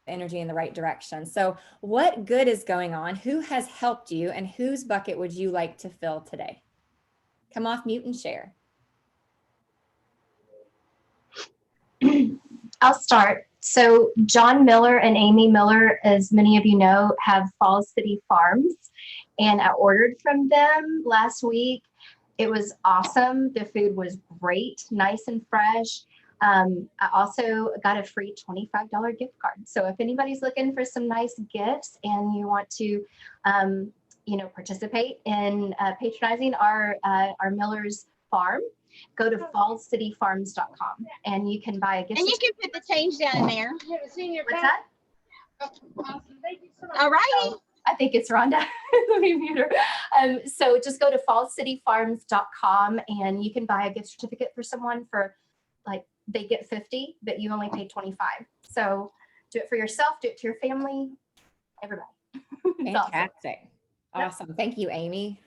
energy in the right direction. So what good is going on? Who has helped you, and whose bucket would you like to fill today? Come off mute and share. I'll start. So John Miller and Amy Miller, as many of you know, have Falls City Farms, and I ordered from them last week. It was awesome. The food was great, nice and fresh. I also got a free $25 gift card. So if anybody's looking for some nice gifts and you want to, participate in patronizing our Miller's farm, go to fallscityfarms.com and you can buy a gift. And you can put the change down in there. What's that? All righty. I think it's Rhonda. Let me mute her. So just go to fallscityfarms.com and you can buy a gift certificate for someone for, like, they get 50, but you only pay 25. So do it for yourself, do it to your family, everybody. Fantastic. Awesome. Thank you, Amy.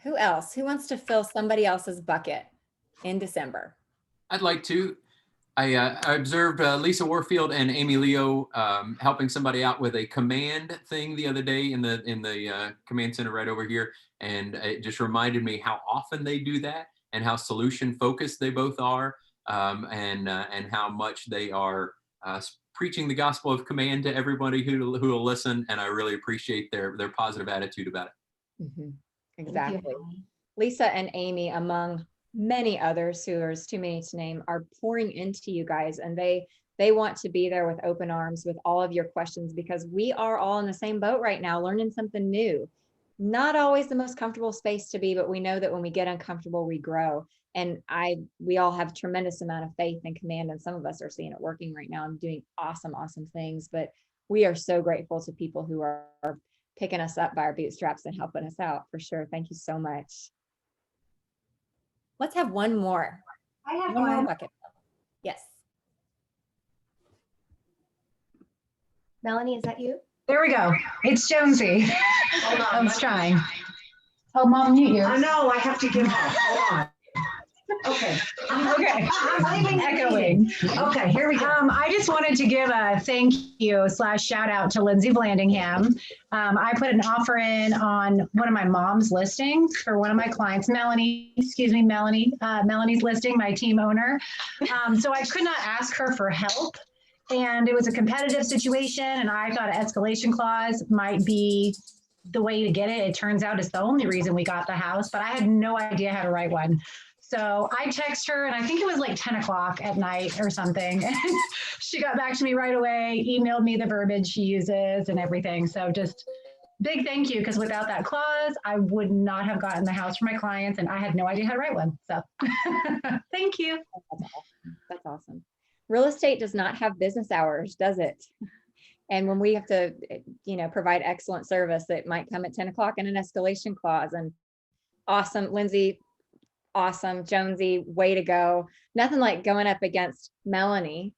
Who else? Who wants to fill somebody else's bucket in December? I'd like to. I observed Lisa Warfield and Amy Leo helping somebody out with a command thing the other day in the command center right over here, and it just reminded me how often they do that and how solution focused they both are, and how much they are preaching the gospel of command to everybody who will listen. And I really appreciate their positive attitude about it. Mm-hmm. Exactly. Lisa and Amy, among many others who there's too many to name, are pouring into you guys, and they want to be there with open arms with all of your questions, because we are all in the same boat right now, learning something new. Not always the most comfortable space to be, but we know that when we get uncomfortable, we grow. And we all have a tremendous amount of faith and command, and some of us are seeing it working right now and doing awesome things. But we are so grateful to people who are picking us up by our bootstraps and helping us out, for sure. Thank you so much. Let's have one more. I have one more one. bucket. Yes. Melanie, is that you? There we go. It's Jonesy. Hold on. I was trying. Oh, Mom, mute you. I know, I have to get off. Hold on. Okay. Okay. I'm leaving. Echoing. Okay, here we go. I just wanted to give a thank you / shout out to Lindsay Blandingham. I put an offer in on one of my mom's listings for one of my clients, Melanie, Melanie's listing, my team owner. So I could not ask her for help. And it was a competitive situation, and I thought an escalation clause might be the way to get it. It turns out it's the only reason we got the house, but I had no idea how to write one. So I text her, and I think it was like 10 o'clock at night or something. And she got back to me right away, emailed me the verbiage she uses and everything. So just big thank you, because without that clause, I would not have gotten the house for my clients, and I had no idea how to write one. So thank you. That's awesome. Real estate does not have business hours, does it? And when we have to, provide excellent service, it might come at 10 o'clock in an escalation clause. And awesome, Lindsay, awesome, Jonesy, way to go. Nothing like going up against Melanie.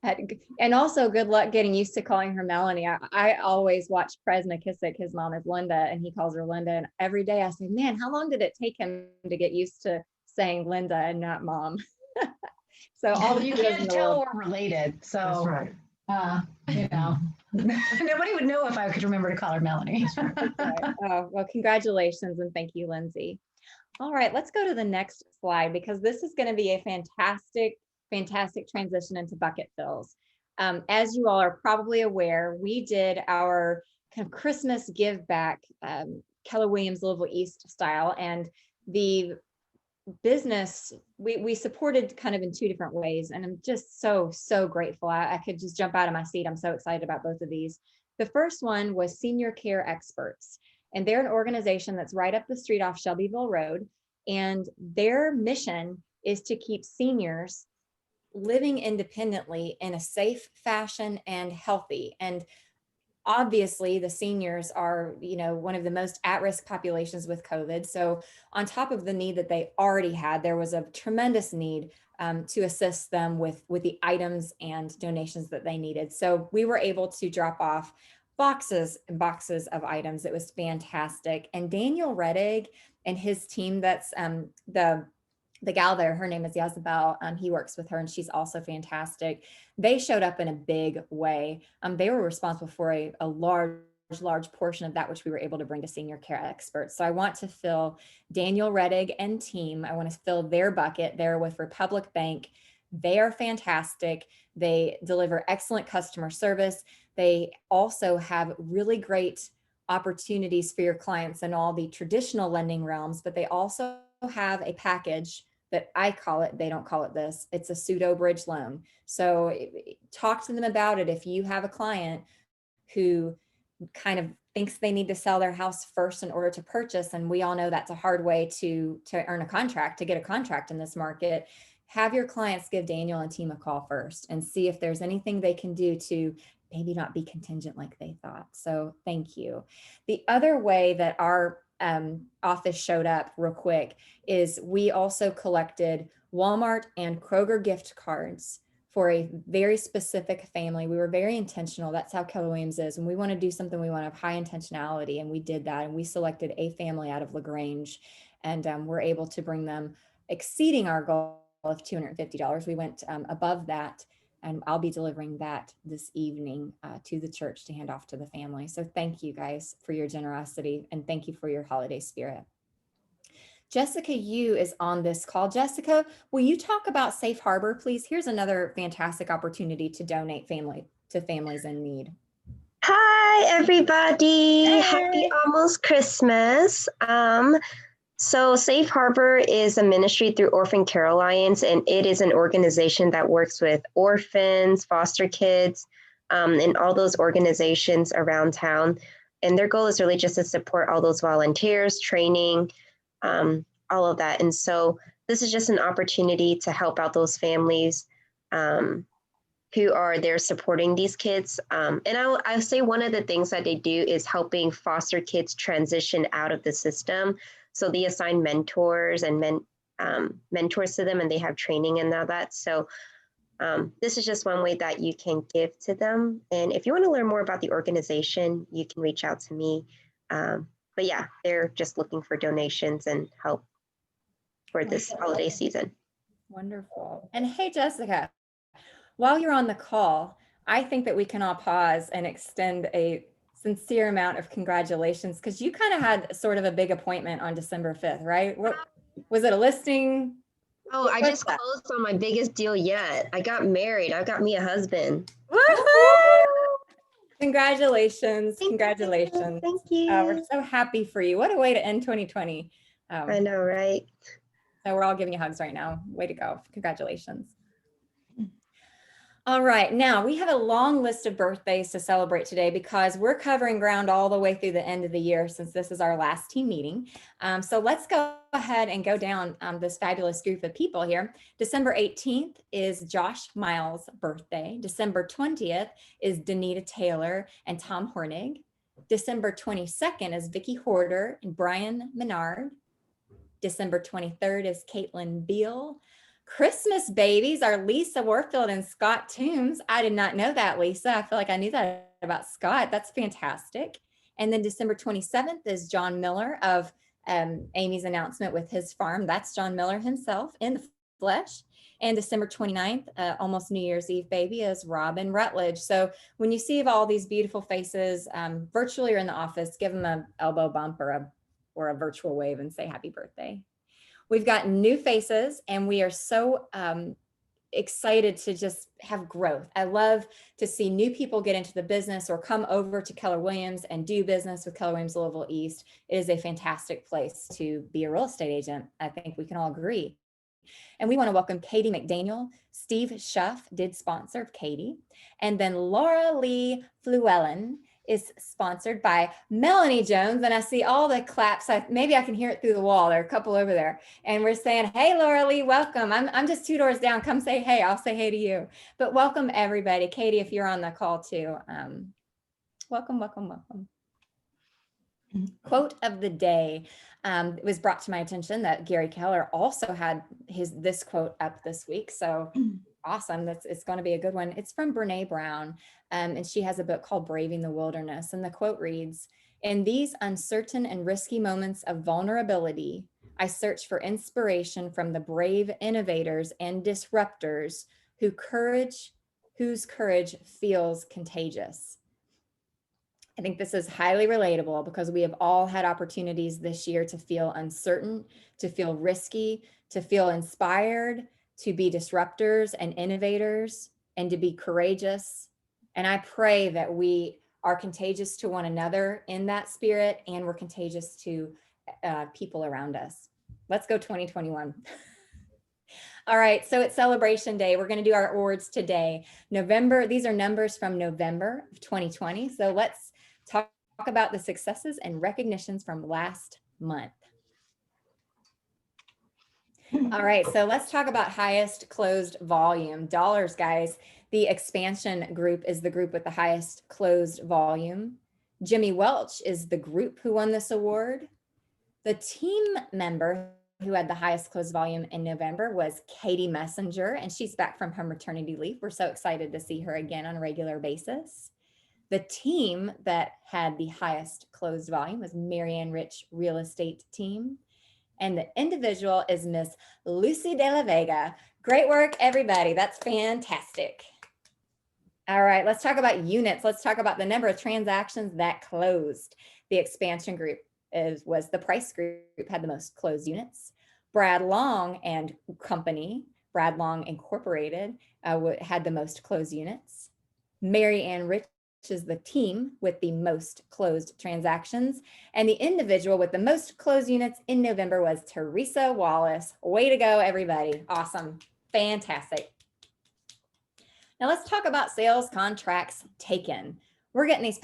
And also good luck getting used to calling her Melanie. I always watch Prez McKissick, his mom is Linda, and he calls her Linda. And every day I say, man, how long did it take him to get used to saying Linda and not Mom? So all of you can't tell we're related. So That's right. Nobody would know if I could remember to call her Melanie. Right. Oh, well, congratulations, and thank you, Lindsay. All right, let's go to the next slide, because this is going to be a fantastic transition into bucket fills. As you all are probably aware, we did our kind of Christmas give back, Keller Williams Louisville East style, and the business we supported kind of in two different ways, and I'm just so grateful. I could just jump out of my seat. I'm so excited about both of these. The first one was Senior Care Experts, and they're an organization that's right up the street off Shelbyville Road, and their mission is to keep seniors living independently in a safe fashion and healthy. And obviously the seniors are, one of the most at-risk populations with COVID. So on top of the need that they already had, there was a tremendous need to assist them with the items and donations that they needed. So we were able to drop off boxes and boxes of items. It was fantastic. And Daniel Rettig and his team, that's the the gal there, her name is Yazabel. He works with her and she's also fantastic. They showed up in a big way. They were responsible for a large portion of that, which we were able to bring to senior care experts. So I want to fill Daniel Rettig and team. I want to fill their bucket there with Republic Bank. They are fantastic. They deliver excellent customer service. They also have really great opportunities for your clients in all the traditional lending realms, but they also have a package that I call it, they don't call it this, it's a pseudo bridge loan. So talk to them about it. If you have a client who kind of thinks they need to sell their house first in order to purchase, and we all know that's a hard way to earn a contract, to get a contract in this market, have your clients give Daniel and team a call first and see if there's anything they can do to maybe not be contingent like they thought. So thank you. The other way that our office showed up real quick is we also collected Walmart and Kroger gift cards for a very specific family. We were very intentional. That's how Keller Williams is. When we want to do something, we want to have high intentionality, and we did that. And we selected a family out of LaGrange, and we're able to bring them, exceeding our goal of $250. We went above that, and I'll be delivering that this evening to the church to hand off to the family. So thank you guys for your generosity, and thank you for your holiday spirit. Jessica Yu is on this call. Jessica, will you talk about Safe Harbor, please? Here's another fantastic opportunity to donate to families in need. Hi, everybody. Hey. Happy almost Christmas. So Safe Harbor is a ministry through Orphan Care Alliance, and it is an organization that works with orphans, foster kids, and all those organizations around town. And their goal is really just to support all those volunteers, training, all of that. And so this is just an opportunity to help out those families who are there supporting these kids. And I'll say one of the things that they do is helping foster kids transition out of the system. So they assign mentors and mentors to them, and they have training and all that. So this is just one way that you can give to them. And if you want to learn more about the organization, you can reach out to me. But yeah, they're just looking for donations and help for this holiday season. Wonderful. And hey, Jessica, while you're on the call, I think that we can all pause and extend a sincere amount of congratulations, because you kind of had sort of a big appointment on December 5th, right? What was it, a listing? Oh, I just closed on my biggest deal yet. I got married. I got me a husband. Woohoo! Congratulations. Congratulations. Thank you. We're so happy for you. What a way to end 2020. I know, right? So we're all giving you hugs right now. Way to go. Congratulations. All right, now we have a long list of birthdays to celebrate today because we're covering ground all the way through the end of the year since this is our last team meeting. So let's go ahead and go down this fabulous group of people here. December 18th is Josh Miles' birthday. December 20th is Danita Taylor and Tom Hornig. December 22nd is Vicki Horder and Brian Menard. December 23rd is Caitlin Beal. Christmas babies are Lisa Warfield and Scott Toombs. I did not know that, Lisa. I feel like I knew that about Scott. That's fantastic. And then December 27th is John Miller of Amy's announcement with his farm. That's John Miller himself in the flesh. And December 29th, almost New Year's Eve baby, is Robin Rutledge. So when you see all these beautiful faces virtually or in the office, give them an elbow bump or a virtual wave and say happy birthday. We've got new faces, and we are so excited to just have growth. I love to see new people get into the business or come over to Keller Williams and do business with Keller Williams Louisville East. It is a fantastic place to be a real estate agent. I think we can all agree. And we want to welcome Katie McDaniel. Steve Schuff did sponsor Katie. And then Laura Lee Fluellen is sponsored by Melanie Jones. And I see all the claps. Maybe I can hear it through the wall. There are a couple over there. And we're saying, hey, Laura Lee, welcome. I'm just 2 doors down. Come say hey. I'll say hey to you. But welcome, everybody. Katie, if you're on the call too, welcome, welcome, welcome. Quote of the day. It was brought to my attention that Gary Keller also had this quote up this week. So awesome. It's going to be a good one. It's from Brene Brown. And she has a book called Braving the Wilderness. And the quote reads, "In these uncertain and risky moments of vulnerability, I search for inspiration from the brave innovators and disruptors whose courage feels contagious. I think this is highly relatable because we have all had opportunities this year to feel uncertain, to feel risky, to feel inspired, to be disruptors and innovators, and to be courageous. And I pray that we are contagious to one another in that spirit, and we're contagious to people around us. Let's go 2021. All right, so it's Celebration Day. We're going to do our awards today. November, these are numbers from November of 2020. So let's talk about the successes and recognitions from last month. All right, so let's talk about highest closed volume. Dollars, guys. The expansion group is the group with the highest closed volume. Jimmy Welch is the group who won this award. The team member who had the highest closed volume in November was Katie Messenger, and she's back from her maternity leave. We're so excited to see her again on a regular basis. The team that had the highest closed volume was Marianne Rich Real Estate Team. And the individual is Miss Lucy De La Vega. Great work, everybody. That's fantastic. All right, let's talk about units. Let's talk about the number of transactions that closed. The expansion group was the Price Group, had the most closed units. Brad Long and Company, Brad Long Incorporated, had the most closed units. Mary Ann Rich is the team with the most closed transactions. And the individual with the most closed units in November was Teresa Wallace. Way to go, everybody. Awesome. Fantastic. Now let's talk about sales contracts taken. We're getting these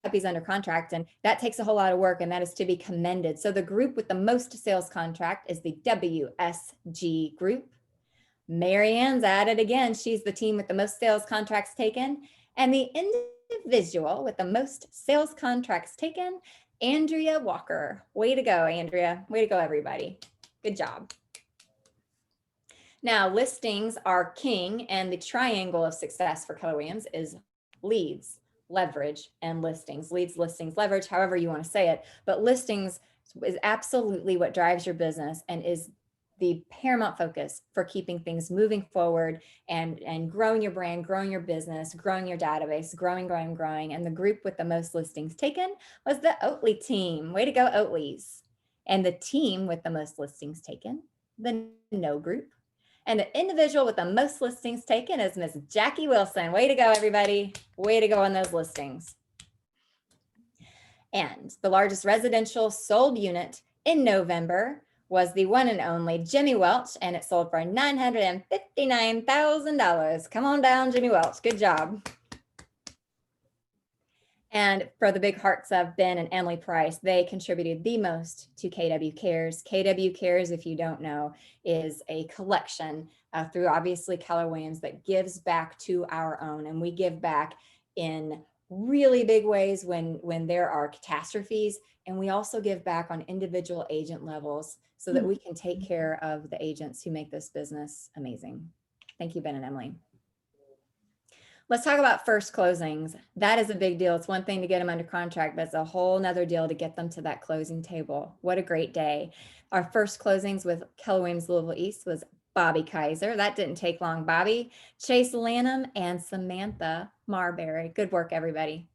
puppies under contract, and that takes a whole lot of work, and that is to be commended. So the group with the most sales contract is the WSG group. Marianne's at it again. She's the team with the most sales contracts taken. And the individual with the most sales contracts taken, Andrea Walker. Way to go, Andrea. Way to go, everybody. Good job. Now, listings are king, and the triangle of success for Keller Williams is leads, leverage, and listings. Leads, listings, leverage, however you want to say it. But listings is absolutely what drives your business and is the paramount focus for keeping things moving forward and growing your brand, growing your business, growing your database, growing. And the group with the most listings taken was the Oatly team. Way to go, Oatleys. And the team with the most listings taken, the No group. And the individual with the most listings taken is Miss Jackie Wilson. Way to go, everybody. Way to go on those listings. And the largest residential sold unit in November was the one and only Jimmy Welch, and it sold for $959,000. Come on down, Jimmy Welch. Good job. And for the big hearts of Ben and Emily Price, they contributed the most to KW Cares. KW Cares, if you don't know, is a collection through obviously Keller Williams that gives back to our own. And we give back in really big ways when there are catastrophes. And we also give back on individual agent levels so that we can take care of the agents who make this business amazing. Thank you, Ben and Emily. Let's talk about first closings. That is a big deal. It's one thing to get them under contract, but it's a whole nother deal to get them to that closing table. What a great day. Our first closings with Keller Williams Louisville East was Bobby Kaiser. That didn't take long, Bobby. Chase Lanham and Samantha Marbury. Good work, everybody.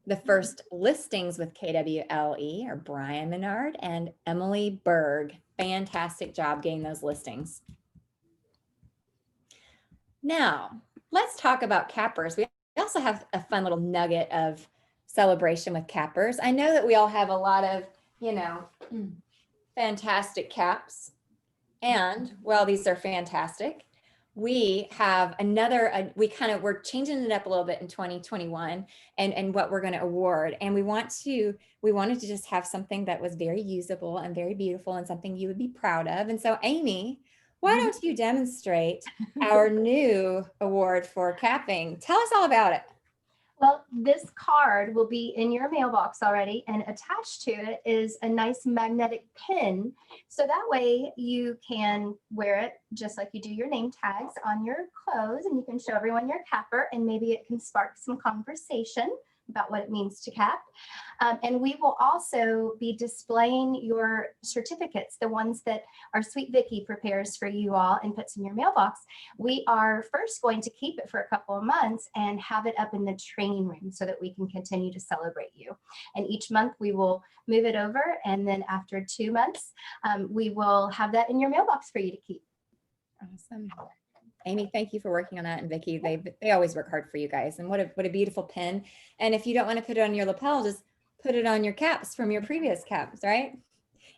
The first listings with KWLE are Brian Menard and Emily Berg. Fantastic job getting those listings. Now, let's talk about cappers. We also have a fun little nugget of celebration with cappers. I know that we all have a lot of, fantastic caps. And while these are fantastic, we have another, we're changing it up a little bit in 2021 and what we're going to award. And we wanted to just have something that was very usable and very beautiful and something you would be proud of. And so Amy, why don't you demonstrate our new award for capping? Tell us all about it. Well, this card will be in your mailbox already, and attached to it is a nice magnetic pin. So that way you can wear it just like you do your name tags on your clothes, and you can show everyone your capper, and maybe it can spark some conversation about what it means to cap. And we will also be displaying your certificates, the ones that our sweet Vicky prepares for you all and puts in your mailbox. We are first going to keep it for a couple of months and have it up in the training room so that we can continue to celebrate you. And each month we will move it over. And then after 2 months, we will have that in your mailbox for you to keep. Awesome. Amy, thank you for working on that. And Vicky, they always work hard for you guys. And what a beautiful pin. And if you don't want to put it on your lapel, just put it on your caps from your previous caps, right?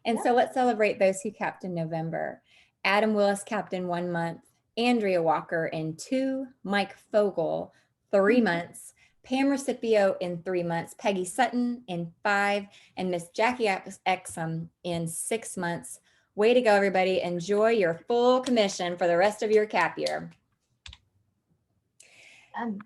And so let's celebrate those who capped in November. Adam Willis capped in 1 month, Andrea Walker in 2, Mike Fogel 3 months, Pam Recipio in 3 months, Peggy Sutton in 5, and Miss Jackie Exum in 6 months. Way to go, everybody. Enjoy your full commission for the rest of your cap year.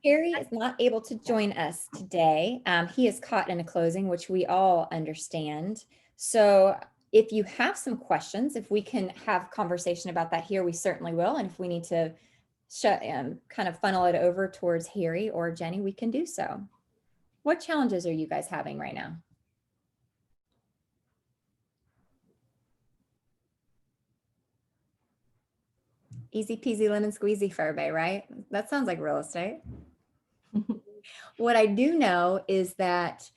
Harry is not able to join us today. He is caught in a closing, which we all understand. So if you have some questions, if we can have conversation about that here, we certainly will. And if we need to kind of funnel it over towards Harry or Jenny, we can do so. What challenges are you guys having right now? Easy peasy lemon squeezy Fairway, right? That sounds like real estate. What I do know is that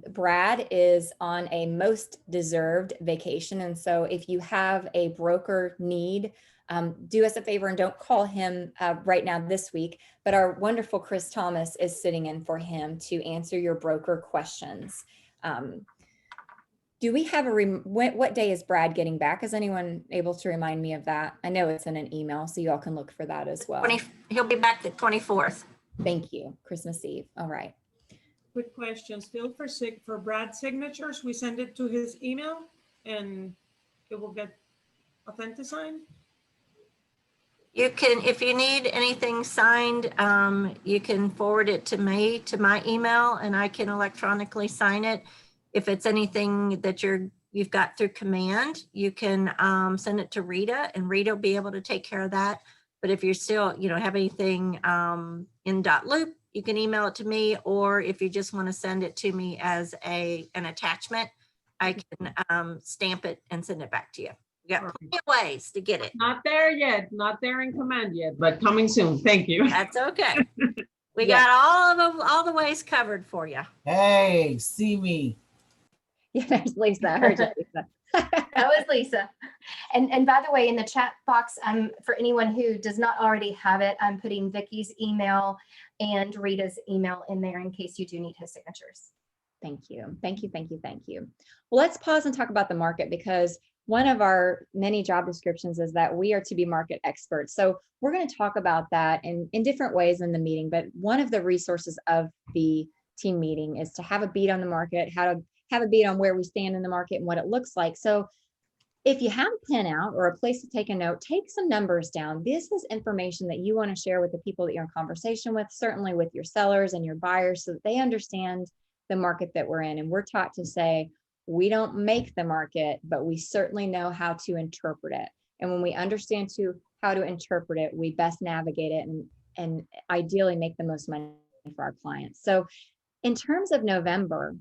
Brad is on a most deserved vacation. And so if you have a broker need, do us a favor and don't call him right now this week, but our wonderful Chris Thomas is sitting in for him to answer your broker questions. Do we have what day is Brad getting back? Is anyone able to remind me of that? I know it's in an email, so you all can look for that as well. He'll be back the 24th. Thank you. Christmas Eve. All right. Quick question, still for Brad's signatures, we send it to his email and it will get authenticated? You can, if you need anything signed, you can forward it to me, to my email, and I can electronically sign it. If it's anything that you've got through command, you can send it to Rita, and Rita will be able to take care of that. But if you're still, have anything in .loop, you can email it to me, or if you just want to send it to me as an attachment, I can stamp it and send it back to you. You got plenty of ways to get it. Not there yet, not there in command yet, but coming soon. Thank you. That's okay. We got all the ways covered for you. Hey, see me. Yeah, there's Lisa. I heard you, Lisa. That was Lisa. And by the way, in the chat box, for anyone who does not already have it, I'm putting Vicky's email and Rita's email in there in case you do need his signatures. Thank you. Thank you. Thank you. Thank you. Well, let's pause and talk about the market, because one of our many job descriptions is that we are to be market experts. So we're going to talk about that in different ways in the meeting. But one of the resources of the team meeting is to have a beat on the market, how to have a beat on where we stand in the market and what it looks like. So if you have a pen out or a place to take a note, take some numbers down. This is information that you want to share with the people that you're in conversation with, certainly with your sellers and your buyers, so that they understand the market that we're in. And we're taught to say, we don't make the market, but we certainly know how to interpret it. And when we understand how to interpret it, we best navigate it and ideally make the most money for our clients. So in terms of November,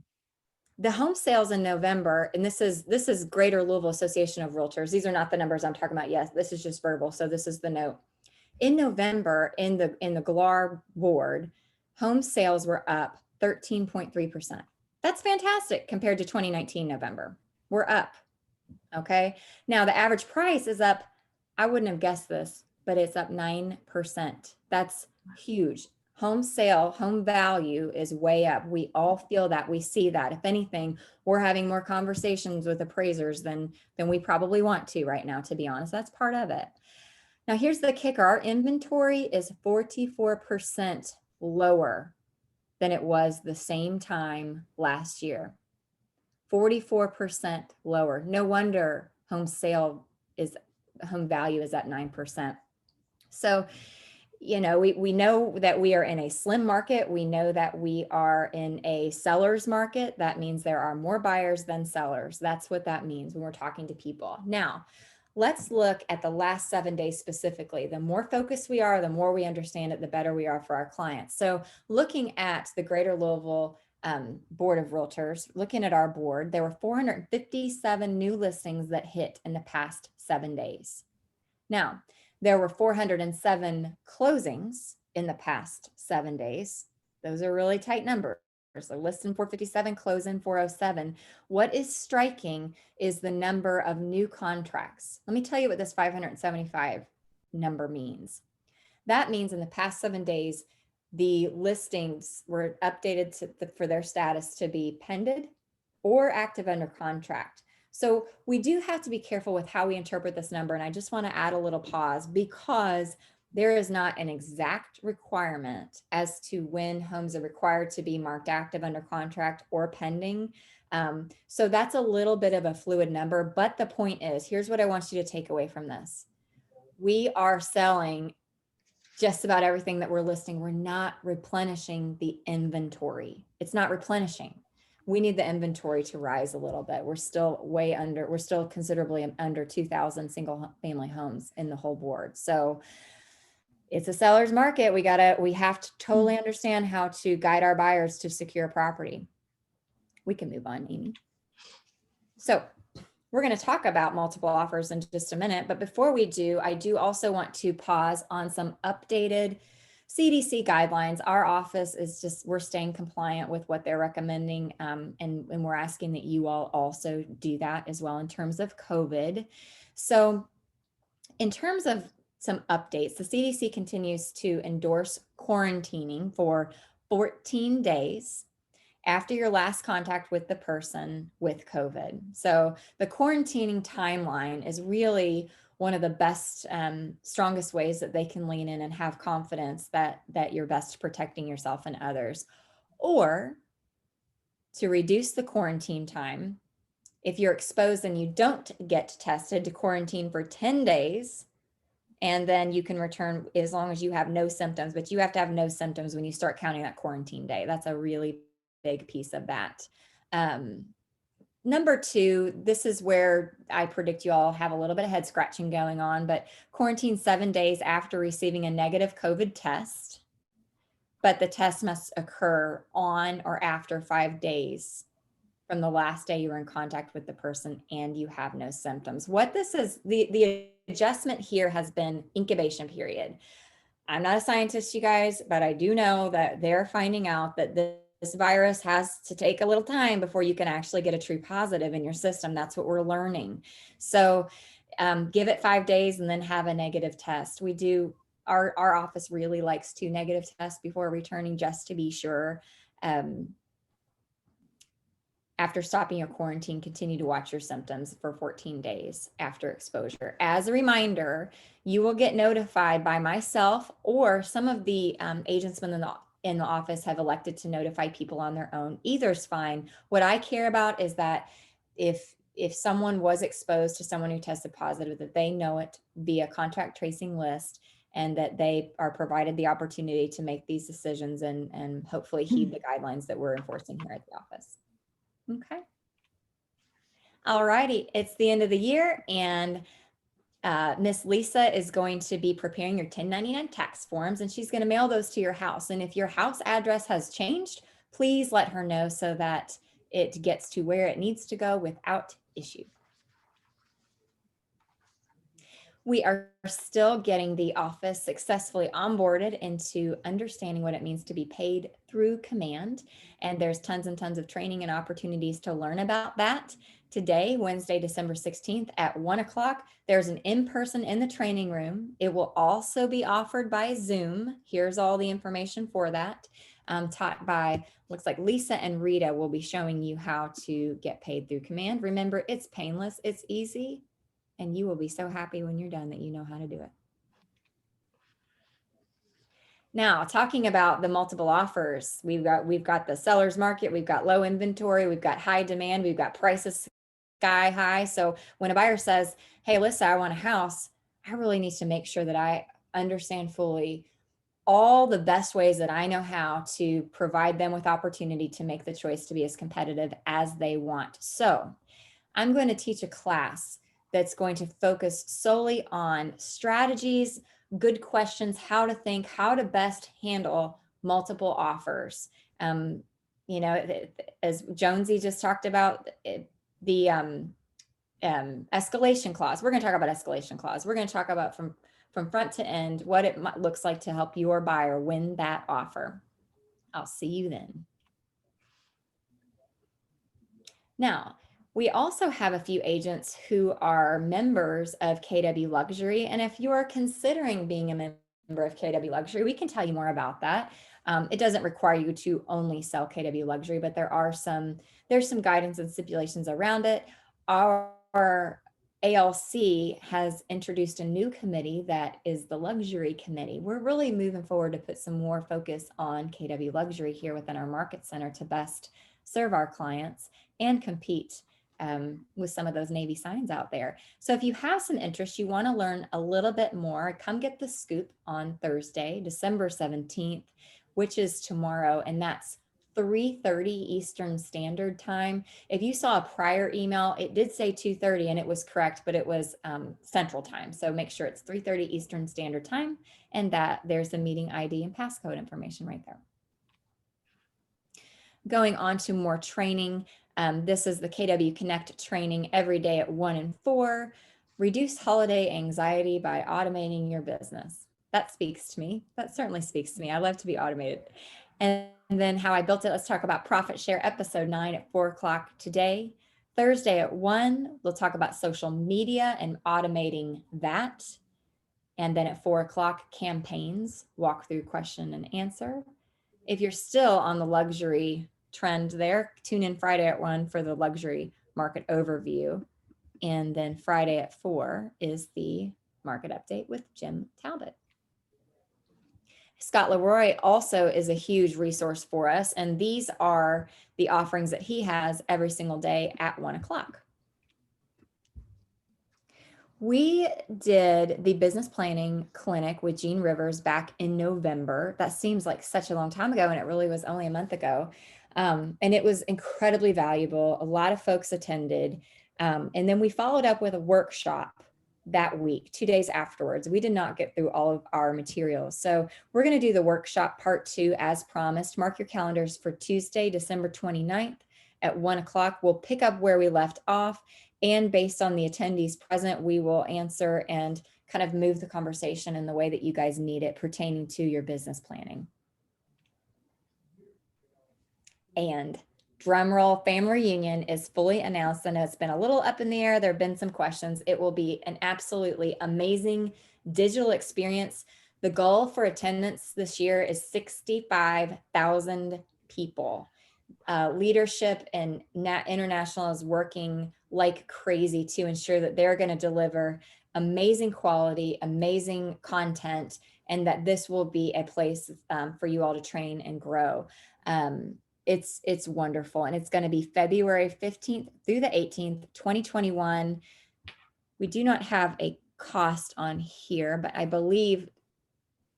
the home sales in November, and this is Greater Louisville Association of Realtors. These are not the numbers I'm talking about. Yes, this is just verbal. So this is the note. In November, in the GLAR board, home sales were up 13.3%. That's fantastic compared to 2019 November. We're up. Okay. Now the average price is up. I wouldn't have guessed this, but it's up 9%. That's huge. Home value is way up. We all feel that. We see that. If anything, we're having more conversations with appraisers than we probably want to right now, to be honest. That's part of it. Now, here's the kicker. Our inventory is 44% lower than it was the same time last year. 44% lower. No wonder home value is at 9%. So, we know that we are in a slim market. We know that we are in a seller's market. That means there are more buyers than sellers. That's what that means when we're talking to people. Now, let's look at the last 7 days specifically. The more focused we are, the more we understand it, the better we are for our clients. So looking at the Greater Louisville Board of Realtors, looking at our board, there were 457 new listings that hit in the past 7 days. Now, there were 407 closings in the past 7 days. Those are really tight numbers. So listing 457, closing 407. What is striking is the number of new contracts. Let me tell you what this 575 number means. That means in the past 7 days, the listings were updated for their status to be pended or active under contract. So we do have to be careful with how we interpret this number. And I just want to add a little pause because there is not an exact requirement as to when homes are required to be marked active under contract or pending. So that's a little bit of a fluid number, but the point is, here's what I want you to take away from this. We are selling just about everything that we're listing. We're not replenishing the inventory. It's not replenishing. We need the inventory to rise a little bit. We're still we're still considerably under 2,000 single family homes in the whole board. So it's a seller's market. We have to totally understand how to guide our buyers to secure property. We can move on, Amy. So we're going to talk about multiple offers in just a minute, but before we do, I do also want to pause on some updated CDC guidelines. Our office is we're staying compliant with what they're recommending, and we're asking that you all also do that as well in terms of COVID. So in terms of some updates, the CDC continues to endorse quarantining for 14 days after your last contact with the person with COVID. So the quarantining timeline is really one of the best, strongest ways that they can lean in and have confidence that you're best protecting yourself and others. Or to reduce the quarantine time, if you're exposed and you don't get tested, to quarantine for 10 days, and then you can return as long as you have no symptoms, but you have to have no symptoms when you start counting that quarantine day. That's a really big piece of that. Number two, this is where I predict you all have a little bit of head scratching going on, but quarantine 7 days after receiving a negative COVID test, but the test must occur on or after 5 days from the last day you were in contact with the person and you have no symptoms. What this is, the adjustment here has been incubation period. I'm not a scientist, you guys, but I do know that they're finding out that this virus has to take a little time before you can actually get a true positive in your system. That's what we're learning. So give it 5 days and then have a negative test. We do, our office really likes to negative test before returning just to be sure. After stopping your quarantine, continue to watch your symptoms for 14 days after exposure. As a reminder, you will get notified by myself, or some of the agents in the office have elected to notify people on their own. Either is fine. What I care about is that if someone was exposed to someone who tested positive, that they know it via contact tracing list, and that they are provided the opportunity to make these decisions and hopefully heed the guidelines that we're enforcing here at the office. Okay. All righty. It's the end of the year, and Miss Lisa is going to be preparing your 1099 tax forms, and she's going to mail those to your house. And if your house address has changed, please let her know so that it gets to where it needs to go without issue. We are still getting the office successfully onboarded into understanding what it means to be paid through command. And there's tons and tons of training and opportunities to learn about that. Today, Wednesday, December 16th at 1 o'clock, there's an in-person in the training room. It will also be offered by Zoom. Here's all the information for that. Taught by, looks like Lisa and Rita will be showing you how to get paid through command. Remember, it's painless, it's easy. And you will be so happy when you're done that you know how to do it. Now, talking about the multiple offers, we've got the seller's market, we've got low inventory, we've got high demand, we've got prices sky high. So when a buyer says, hey, Alyssa, I want a house, I really need to make sure that I understand fully all the best ways that I know how to provide them with opportunity to make the choice to be as competitive as they want. So I'm going to teach a class that's going to focus solely on strategies, good questions, how to think, how to best handle multiple offers. You know, as Jonesy just talked about, the escalation clause. We're going to talk about escalation clause. We're going to talk about from front to end what it looks like to help your buyer win that offer. I'll see you then. Now, we also have a few agents who are members of KW Luxury. And if you're considering being a member of KW Luxury, we can tell you more about that. It doesn't require you to only sell KW Luxury, but there's some guidance and stipulations around it. Our ALC has introduced a new committee that is the Luxury Committee. We're really moving forward to put some more focus on KW Luxury here within our market center to best serve our clients and compete with some of those Navy signs out there. So if you have some interest, you want to learn a little bit more, come get the scoop on Thursday, December 17th, which is tomorrow, and that's 3:30 Eastern Standard Time. If you saw a prior email, it did say 2:30 and it was correct, but it was Central Time. So make sure it's 3:30 Eastern Standard Time, and that there's the meeting ID and passcode information right there. Going on to more training. This is the KW Connect training every day at 1 and 4. Reduce holiday anxiety by automating your business. That speaks to me. That certainly speaks to me. I love to be automated. And then how I built it. Let's talk about Profit Share episode 9 at 4 o'clock today. Thursday at 1, we'll talk about social media and automating that. And then at 4 o'clock, campaigns, walkthrough, question and answer. If you're still on the luxury trend there, tune in Friday at 1 for the luxury market overview. And then Friday at 4 is the market update with Jim Talbot. Scott Leroy also is a huge resource for us, and these are the offerings that he has every single day at 1 o'clock. We did the business planning clinic with Gene Rivers back in November. That seems like such a long time ago, and it really was only a month ago. And it was incredibly valuable. A lot of folks attended. And then we followed up with a workshop that week, 2 days afterwards. We did not get through all of our materials. So we're going to do the workshop part 2 as promised. Mark your calendars for Tuesday, December 29th at 1 o'clock. We'll pick up where we left off. And based on the attendees present, we will answer and kind of move the conversation in the way that you guys need it pertaining to your business planning. And drum roll, family reunion is fully announced. I know it's been a little up in the air. There have been some questions. It will be an absolutely amazing digital experience. The goal for attendance this year is 65,000 people. Leadership and International is working like crazy to ensure that they're going to deliver amazing quality, amazing content, and that this will be a place for you all to train and grow. It's wonderful. And it's going to be February 15th through the 18th, 2021. We do not have a cost on here, but I believe,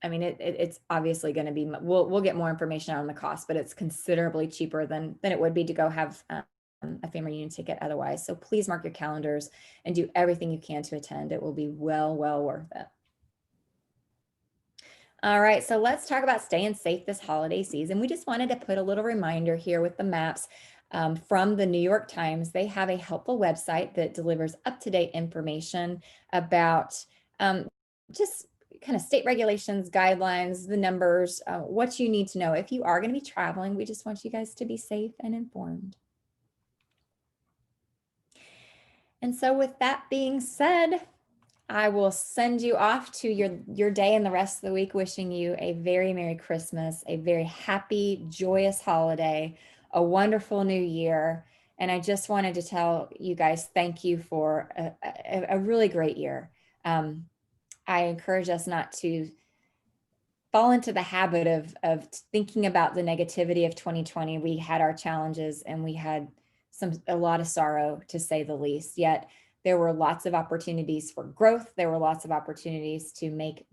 I mean, it's obviously going to be, we'll get more information on the cost, but it's considerably cheaper than it would be to go have a family reunion ticket otherwise. So please mark your calendars and do everything you can to attend. It will be well worth it. All right, so let's talk about staying safe this holiday season. We just wanted to put a little reminder here with the maps from the New York Times. They have a helpful website that delivers up-to-date information about just kind of state regulations, guidelines, the numbers, what you need to know. If you are going to be traveling, we just want you guys to be safe and informed. And so with that being said, I will send you off to your day and the rest of the week, wishing you a very Merry Christmas, a very happy, joyous holiday, a wonderful new year. And I just wanted to tell you guys, thank you for a really great year. I encourage us not to fall into the habit of thinking about the negativity of 2020. We had our challenges and we had a lot of sorrow, to say the least, yet there were lots of opportunities for growth. There were lots of opportunities to make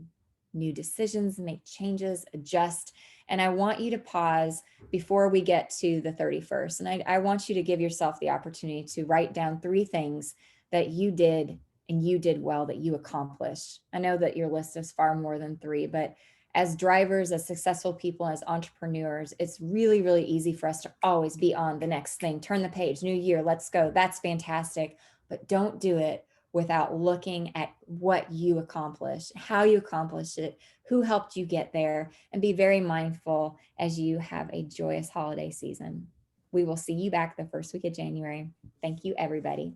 new decisions, make changes, adjust. And I want you to pause before we get to the 31st. And I want you to give yourself the opportunity to write down 3 things that you did and you did well that you accomplished. I know that your list is far more than 3, but as drivers, as successful people, as entrepreneurs, it's really, really easy for us to always be on the next thing. Turn the page, new year, let's go. That's fantastic. But don't do it without looking at what you accomplished, how you accomplished it, who helped you get there, and be very mindful as you have a joyous holiday season. We will see you back the first week of January. Thank you, everybody.